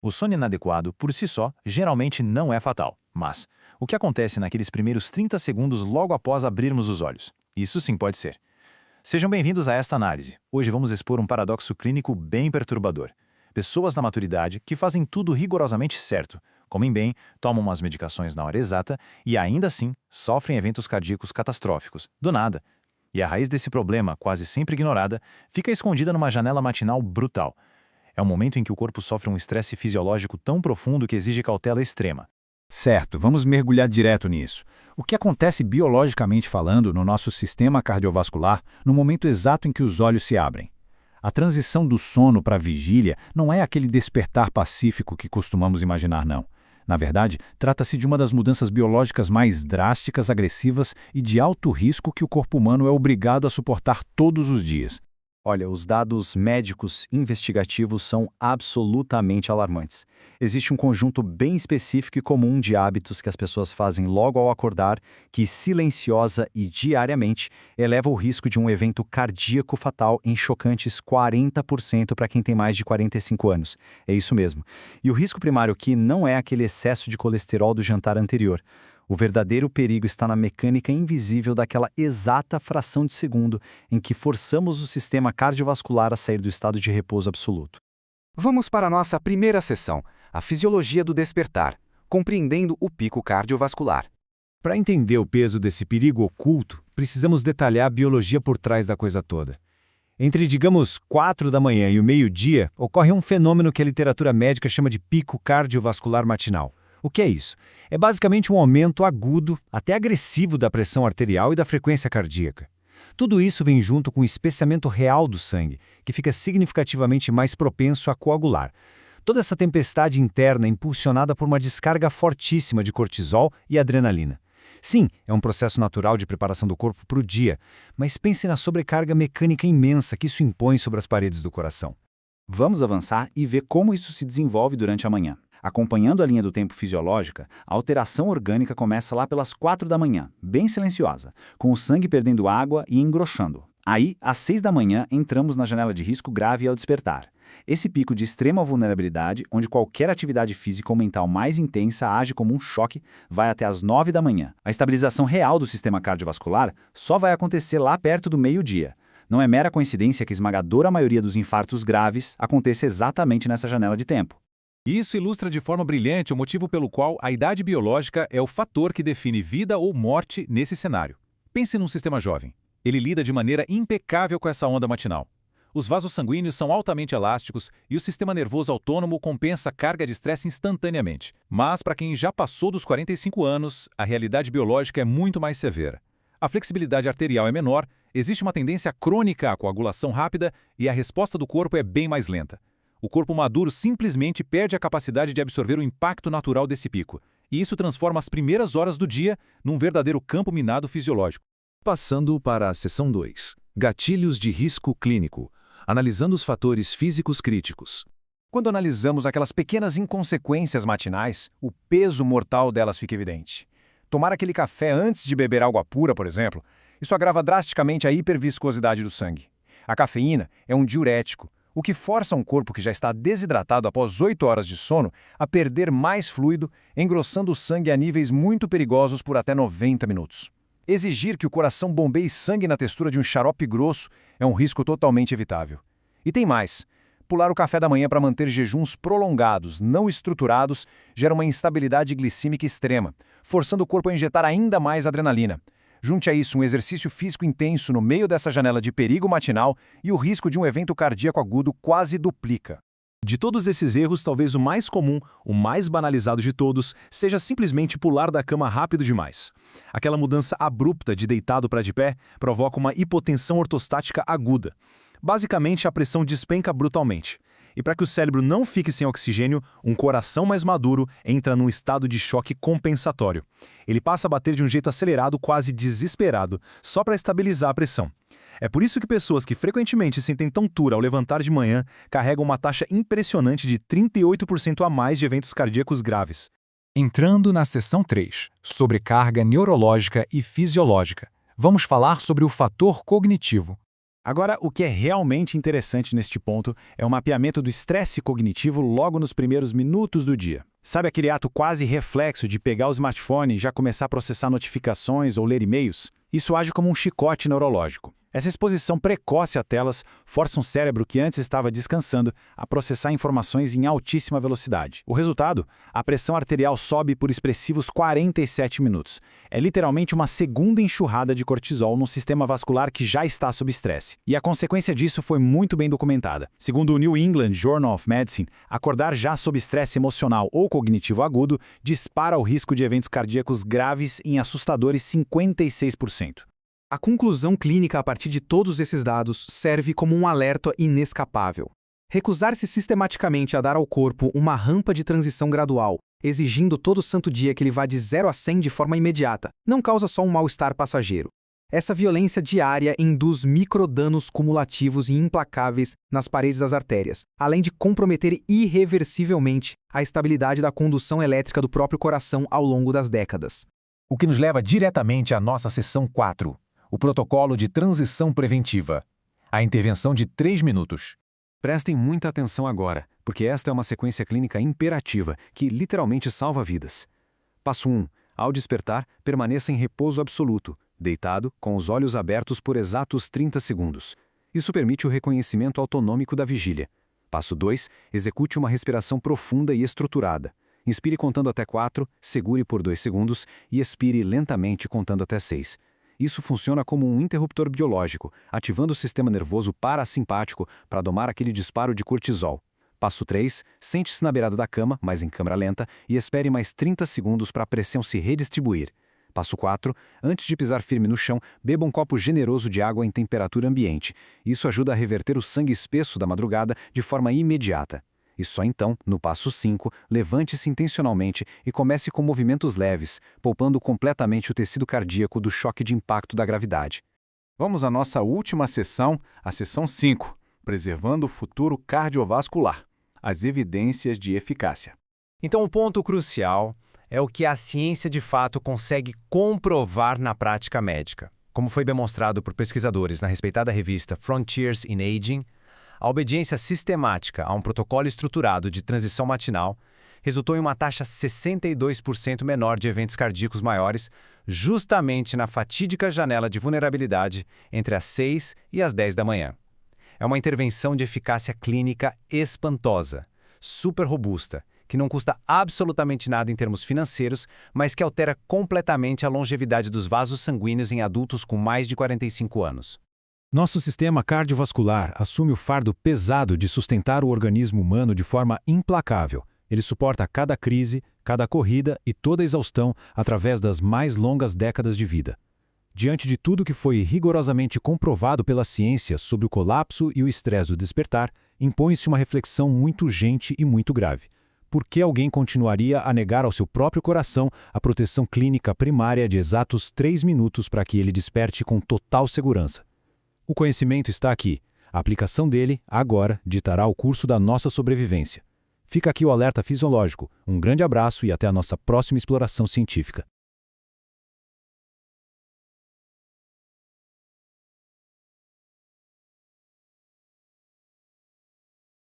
O sono inadequado, por si só, geralmente não é fatal. Mas, o que acontece naqueles primeiros 30 segundos logo após abrirmos os olhos? Isso sim pode ser. Sejam bem-vindos a esta análise. Hoje vamos expor um paradoxo clínico bem perturbador. Pessoas na maturidade que fazem tudo rigorosamente certo, comem bem, tomam as medicações na hora exata e ainda assim sofrem eventos cardíacos catastróficos, do nada. E a raiz desse problema, quase sempre ignorada, fica escondida numa janela matinal brutal. É um momento em que o corpo sofre um estresse fisiológico tão profundo que exige cautela extrema. Certo, vamos mergulhar direto nisso. O que acontece biologicamente falando no nosso sistema cardiovascular no momento exato em que os olhos se abrem? A transição do sono para a vigília não é aquele despertar pacífico que costumamos imaginar, não. Na verdade, trata-se de uma das mudanças biológicas mais drásticas, agressivas e de alto risco que o corpo humano é obrigado a suportar todos os dias. Olha, os dados médicos investigativos são absolutamente alarmantes. Existe um conjunto bem específico e comum de hábitos que as pessoas fazem logo ao acordar, que silenciosa e diariamente eleva o risco de um evento cardíaco fatal em chocantes 40% para quem tem mais de 45 anos. É isso mesmo. E o risco primário aqui não é aquele excesso de colesterol do jantar anterior. O verdadeiro perigo está na mecânica invisível daquela exata fração de segundo em que forçamos o sistema cardiovascular a sair do estado de repouso absoluto. Vamos para a nossa primeira sessão, a fisiologia do despertar, compreendendo o pico cardiovascular. Para entender o peso desse perigo oculto, precisamos detalhar a biologia por trás da coisa toda. Entre, digamos, 4 da manhã e o meio-dia, ocorre um fenômeno que a literatura médica chama de pico cardiovascular matinal. O que é isso? É basicamente um aumento agudo, até agressivo da pressão arterial e da frequência cardíaca. Tudo isso vem junto com o espessamento real do sangue, que fica significativamente mais propenso a coagular. Toda essa tempestade interna é impulsionada por uma descarga fortíssima de cortisol e adrenalina. Sim, é um processo natural de preparação do corpo para o dia, mas pense na sobrecarga mecânica imensa que isso impõe sobre as paredes do coração. Vamos avançar e ver como isso se desenvolve durante a manhã. Acompanhando a linha do tempo fisiológica, a alteração orgânica começa lá pelas 4 da manhã, bem silenciosa, com o sangue perdendo água e engrossando. Aí, às 6 da manhã, entramos na janela de risco grave ao despertar. Esse pico de extrema vulnerabilidade, onde qualquer atividade física ou mental mais intensa age como um choque, vai até às 9 da manhã. A estabilização real do sistema cardiovascular só vai acontecer lá perto do meio-dia. Não é mera coincidência que a esmagadora maioria dos infartos graves aconteça exatamente nessa janela de tempo. Isso ilustra de forma brilhante o motivo pelo qual a idade biológica é o fator que define vida ou morte nesse cenário. Pense num sistema jovem. Ele lida de maneira impecável com essa onda matinal. Os vasos sanguíneos são altamente elásticos e o sistema nervoso autônomo compensa a carga de estresse instantaneamente. Mas para quem já passou dos 45 anos, a realidade biológica é muito mais severa. A flexibilidade arterial é menor, existe uma tendência crônica à coagulação rápida e a resposta do corpo é bem mais lenta. O corpo maduro simplesmente perde a capacidade de absorver o impacto natural desse pico, e isso transforma as primeiras horas do dia num verdadeiro campo minado fisiológico. Passando para a seção 2, gatilhos de risco clínico, analisando os fatores físicos críticos. Quando analisamos aquelas pequenas inconsequências matinais, o peso mortal delas fica evidente. Tomar aquele café antes de beber água pura, por exemplo, isso agrava drasticamente a hiperviscosidade do sangue. A cafeína é um diurético, o que força um corpo que já está desidratado após 8 horas de sono a perder mais fluido, engrossando o sangue a níveis muito perigosos por até 90 minutos. Exigir que o coração bombeie sangue na textura de um xarope grosso é um risco totalmente evitável. E tem mais. Pular o café da manhã para manter jejuns prolongados, não estruturados, gera uma instabilidade glicímica extrema, forçando o corpo a injetar ainda mais adrenalina. Junte a isso um exercício físico intenso no meio dessa janela de perigo matinal e o risco de um evento cardíaco agudo quase duplica. De todos esses erros, talvez o mais comum, o mais banalizado de todos, seja simplesmente pular da cama rápido demais. Aquela mudança abrupta de deitado para de pé provoca uma hipotensão ortostática aguda. Basicamente, a pressão despenca brutalmente. E para que o cérebro não fique sem oxigênio, um coração mais maduro entra num estado de choque compensatório. Ele passa a bater de um jeito acelerado, quase desesperado, só para estabilizar a pressão. É por isso que pessoas que frequentemente sentem tontura ao levantar de manhã carregam uma taxa impressionante de 38% a mais de eventos cardíacos graves. Entrando na seção 3, sobrecarga neurológica e fisiológica, vamos falar sobre o fator cognitivo. Agora, o que é realmente interessante neste ponto é o mapeamento do estresse cognitivo logo nos primeiros minutos do dia. Sabe aquele ato quase reflexo de pegar o smartphone e já começar a processar notificações ou ler e-mails? Isso age como um chicote neurológico. Essa exposição precoce a telas força um cérebro que antes estava descansando a processar informações em altíssima velocidade. O resultado? A pressão arterial sobe por expressivos 47 minutos. É literalmente uma segunda enxurrada de cortisol num sistema vascular que já está sob estresse. E a consequência disso foi muito bem documentada. Segundo o New England Journal of Medicine, acordar já sob estresse emocional ou cognitivo agudo dispara o risco de eventos cardíacos graves em assustadores 56%. A conclusão clínica a partir de todos esses dados serve como um alerta inescapável. Recusar-se sistematicamente a dar ao corpo uma rampa de transição gradual, exigindo todo santo dia que ele vá de 0 a 100 de forma imediata, não causa só um mal-estar passageiro. Essa violência diária induz microdanos cumulativos e implacáveis nas paredes das artérias, além de comprometer irreversivelmente a estabilidade da condução elétrica do próprio coração ao longo das décadas. O que nos leva diretamente à nossa sessão 4. O protocolo de transição preventiva. A intervenção de 3 minutos. Prestem muita atenção agora, porque esta é uma sequência clínica imperativa que literalmente salva vidas. Passo 1. Ao despertar, permaneça em repouso absoluto, deitado, com os olhos abertos por exatos 30 segundos. Isso permite o reconhecimento autonômico da vigília. Passo 2. Execute uma respiração profunda e estruturada. Inspire contando até 4, segure por 2 segundos e expire lentamente contando até 6. Isso funciona como um interruptor biológico, ativando o sistema nervoso parasimpático para domar aquele disparo de cortisol. Passo 3, sente-se na beirada da cama, mas em câmera lenta, e espere mais 30 segundos para a pressão se redistribuir. Passo 4, antes de pisar firme no chão, beba um copo generoso de água em temperatura ambiente. Isso ajuda a reverter o sangue espesso da madrugada de forma imediata. E só então, no passo 5, levante-se intencionalmente e comece com movimentos leves, poupando completamente o tecido cardíaco do choque de impacto da gravidade. Vamos à nossa última sessão, a sessão 5, preservando o futuro cardiovascular. As evidências de eficácia. Então, o ponto crucial é o que a ciência de fato consegue comprovar na prática médica. Como foi demonstrado por pesquisadores na respeitada revista Frontiers in Aging, a obediência sistemática a um protocolo estruturado de transição matinal resultou em uma taxa 62% menor de eventos cardíacos maiores, justamente na fatídica janela de vulnerabilidade entre as 6 e as 10 da manhã. É uma intervenção de eficácia clínica espantosa, super robusta, que não custa absolutamente nada em termos financeiros, mas que altera completamente a longevidade dos vasos sanguíneos em adultos com mais de 45 anos. Nosso sistema cardiovascular assume o fardo pesado de sustentar o organismo humano de forma implacável. Ele suporta cada crise, cada corrida e toda exaustão através das mais longas décadas de vida. Diante de tudo que foi rigorosamente comprovado pela ciência sobre o colapso e o estresse do despertar, impõe-se uma reflexão muito urgente e muito grave. Por que alguém continuaria a negar ao seu próprio coração a proteção clínica primária de exatos 3 minutos para que ele desperte com total segurança? O conhecimento está aqui. A aplicação dele, agora, ditará o curso da nossa sobrevivência. Fica aqui o alerta fisiológico. Um grande abraço e até a nossa próxima exploração científica.